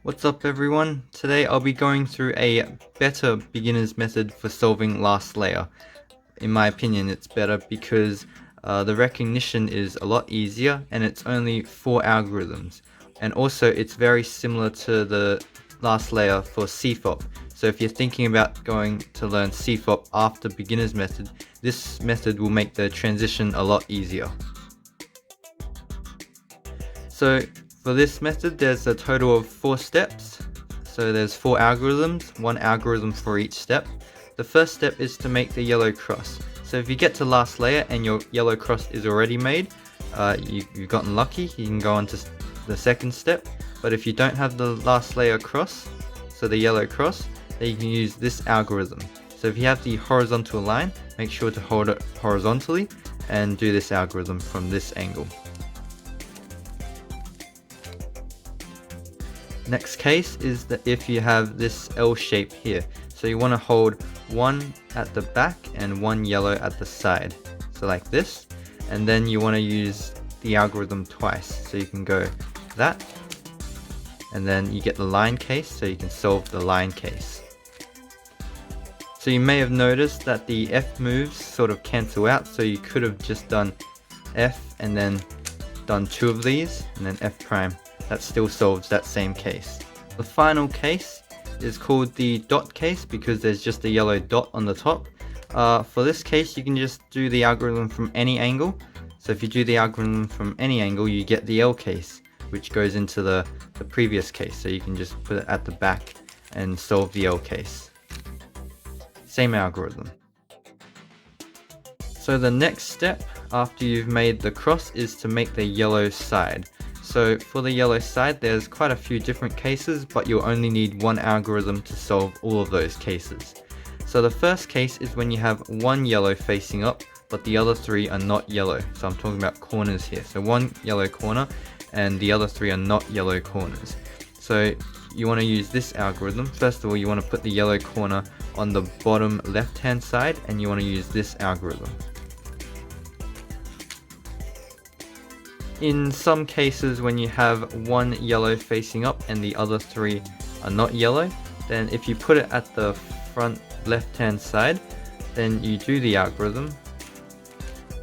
What's up everyone? Today I'll be going through a better beginner's method for solving last layer. In my opinion, it's better because the recognition is a lot easier and it's only 4 algorithms. And also it's very similar to the last layer for CFOP. So if you're thinking about going to learn CFOP after beginner's method, this method will make the transition a lot easier. So for this method, there's a total of 4 steps. So there's 4 algorithms, 1 algorithm for each step. The first step is to make the yellow cross. So if you get to last layer and your yellow cross is already made, you've gotten lucky, you can go on to the second step. But if you don't have the last layer cross, so the yellow cross, then you can use this algorithm. So if you have the horizontal line, make sure to hold it horizontally and do this algorithm from this angle. Next case is that if you have this L shape here, so you want to hold 1 at the back and 1 yellow at the side, so like this, and then you want to use the algorithm twice, so you can go that, and then you get the line case, so you can solve the line case. So you may have noticed that the F moves sort of cancel out, so you could have just done F and then done 2 of these, and then F prime. That still solves that same case. The final case is called the dot case because there's just a yellow dot on the top. For this case, you can just do the algorithm from any angle. So if you do the algorithm from any angle, you get the L case, which goes into the previous case. So you can just put it at the back and solve the L case. Same algorithm. So the next step after you've made the cross is to make the yellow side. So for the yellow side, there's quite a few different cases, but you'll only need 1 algorithm to solve all of those cases. So the first case is when you have 1 yellow facing up, but the other 3 are not yellow. So I'm talking about corners here. So 1 yellow corner and the other 3 are not yellow corners. So you want to use this algorithm. First of all, you want to put the yellow corner on the bottom left-hand side, and you want to use this algorithm. In some cases, when you have 1 yellow facing up and the other 3 are not yellow, then if you put it at the front left hand side, then you do the algorithm.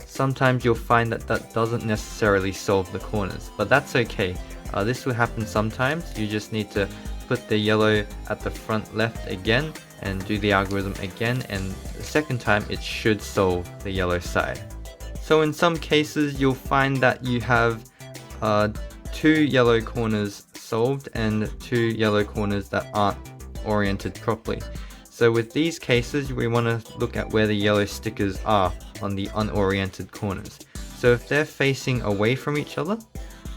Sometimes you'll find that that doesn't necessarily solve the corners, but that's okay. This will happen sometimes. You just need to put the yellow at the front left again and do the algorithm again, and the second time it should solve the yellow side. So in some cases you'll find that you have 2 yellow corners solved and 2 yellow corners that aren't oriented properly. So with these cases we want to look at where the yellow stickers are on the unoriented corners. So if they're facing away from each other,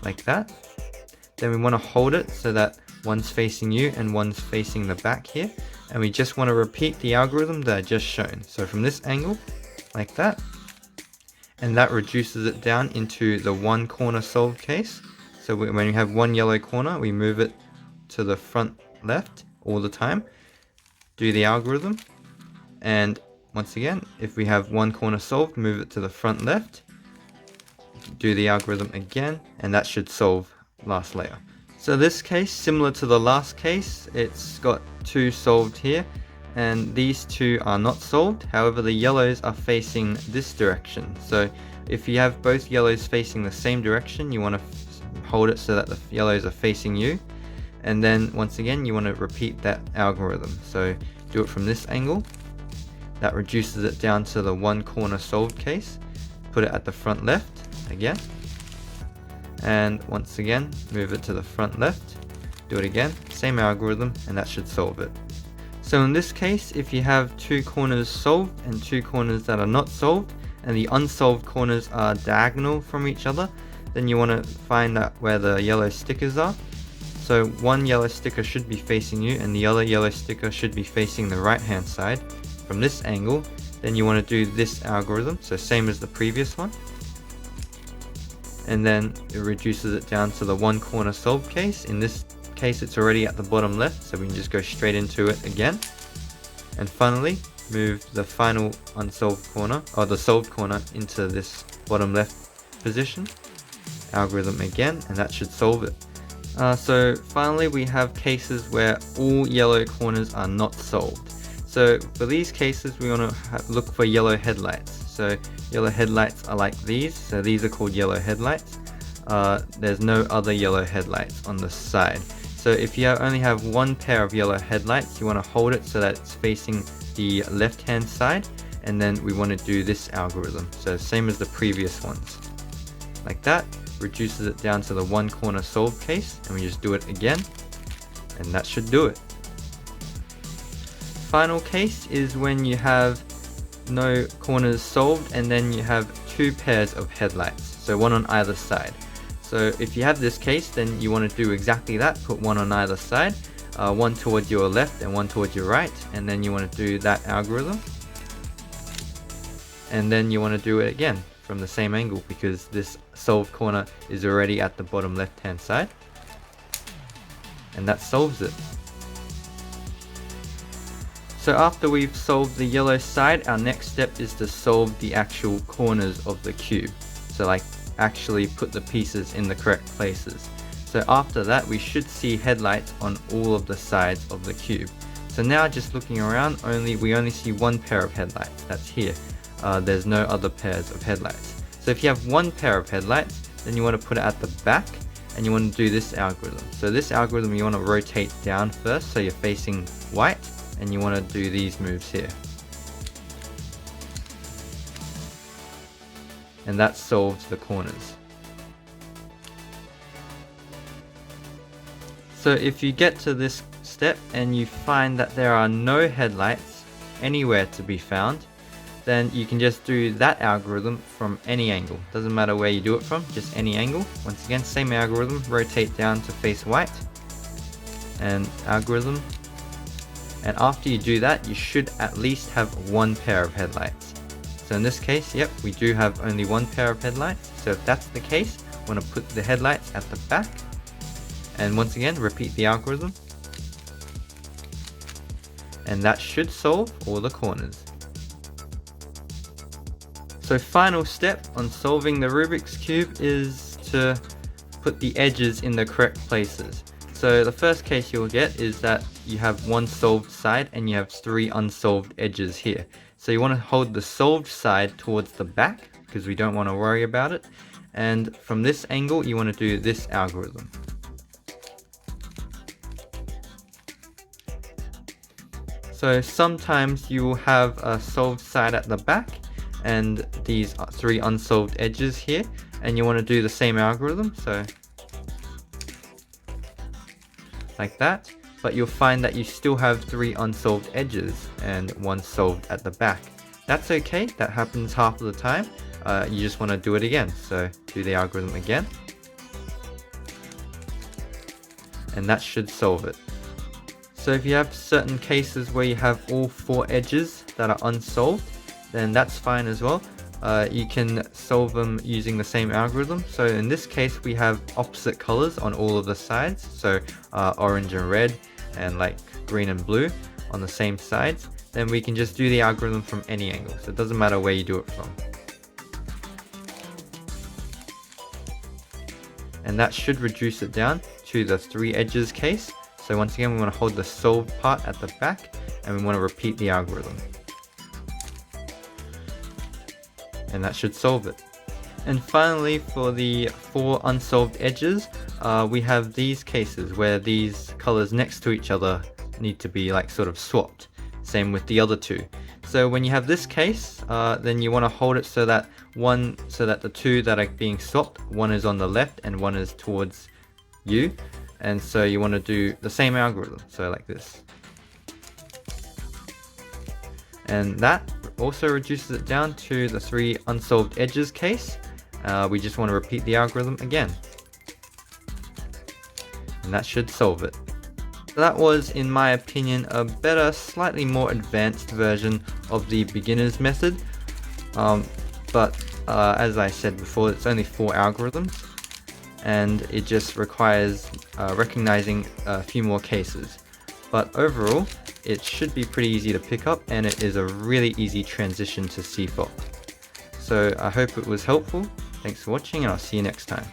like that, then we want to hold it so that one's facing you and one's facing the back here. And we just want to repeat the algorithm that I just shown. So from this angle, like that. And that reduces it down into the 1 corner solved case. So when we have 1 yellow corner, we move it to the front left all the time, do the algorithm, and once again, if we have 1 corner solved, move it to the front left, do the algorithm again, and that should solve last layer. So this case, similar to the last case, it's got 2 solved here, and these 2 are not solved. However, the yellows are facing this direction. So if you have both yellows facing the same direction, you want to hold it so that the yellows are facing you, and then once again you want to repeat that algorithm. So do it from this angle. That reduces it down to the 1 corner solved case. Put it at the front left again, and once again move it to the front left, do it again, same algorithm, and that should solve it. So in this case, if you have 2 corners solved and 2 corners that are not solved, and the unsolved corners are diagonal from each other, then you want to find out where the yellow stickers are. So 1 yellow sticker should be facing you and the other yellow sticker should be facing the right hand side. From this angle, then you want to do this algorithm, so same as the previous one. And then it reduces it down to the 1 corner solved case. In this case it's already at the bottom left, so we can just go straight into it again. And finally move the final unsolved corner, or the solved corner, into this bottom left position. algorithm again, and that should solve it. So finally we have cases where all yellow corners are not solved. So for these cases we want to look for yellow headlights. So yellow headlights are like these, so these are called yellow headlights. There's no other yellow headlights on the side. So if you only have one pair of yellow headlights, you want to hold it so that it's facing the left hand side, and then we want to do this algorithm. So same as the previous ones. Like that, reduces it down to the one corner solved case, and we just do it again, and that should do it. Final case is when you have no corners solved and then you have two pairs of headlights, so one on either side. So if you have this case, then you want to do exactly that, put one on either side, one towards your left and one towards your right, and then you want to do that algorithm, and then you want to do it again from the same angle because this solved corner is already at the bottom left hand side, and that solves it. So after we've solved the yellow side, our next step is to solve the actual corners of the cube. So like actually put the pieces in the correct places. So after that we should see headlights on all of the sides of the cube. So now just looking around, we only see one pair of headlights, that's here. There's no other pairs of headlights. So if you have one pair of headlights, then you want to put it at the back, and you want to do this algorithm. So this algorithm you want to rotate down first so you're facing white, and you want to do these moves here. And that solves the corners. So if you get to this step and you find that there are no headlights anywhere to be found, then you can just do that algorithm from any angle. Doesn't matter where you do it from, just any angle. Once again, same algorithm, rotate down to face white, and algorithm. And after you do that, you should at least have one pair of headlights. So in this case, yep, we do have only one pair of headlights. So if that's the case, we want to put the headlights at the back. And once again, repeat the algorithm. And that should solve all the corners. So final step on solving the Rubik's Cube is to put the edges in the correct places. So the first case you'll get is that you have one solved side and you have three unsolved edges here. So you want to hold the solved side towards the back because we don't want to worry about it. And from this angle you want to do this algorithm. So sometimes you will have a solved side at the back and these three unsolved edges here, and you want to do the same algorithm, so like that, but you'll find that you still have three unsolved edges and one solved at the back. That's okay, that happens half of the time. You just want to do it again, so do the algorithm again, and that should solve it. So if you have certain cases where you have all four edges that are unsolved, then that's fine as well. You can solve them using the same algorithm. So in this case we have opposite colors on all of the sides, so orange and red and like green and blue on the same sides. Then we can just do the algorithm from any angle, so it doesn't matter where you do it from. And that should reduce it down to the three edges case. So once again we want to hold the solved part at the back and we want to repeat the algorithm. And that should solve it. And finally, for the four unsolved edges, we have these cases where these colors next to each other need to be like sort of swapped. Same with the other two. So when you have this case, then you want to hold it so that the two that are being swapped, one is on the left and one is towards you. And so you want to do the same algorithm, so like this. And that also reduces it down to the three unsolved edges case. We just want to repeat the algorithm again. And that should solve it. So that was, in my opinion, a better, slightly more advanced version of the beginner's method. But as I said before, it's only four algorithms, and it just requires recognizing a few more cases. But overall, it should be pretty easy to pick up, and it is a really easy transition to CFOP. So I hope it was helpful. Thanks for watching, and I'll see you next time.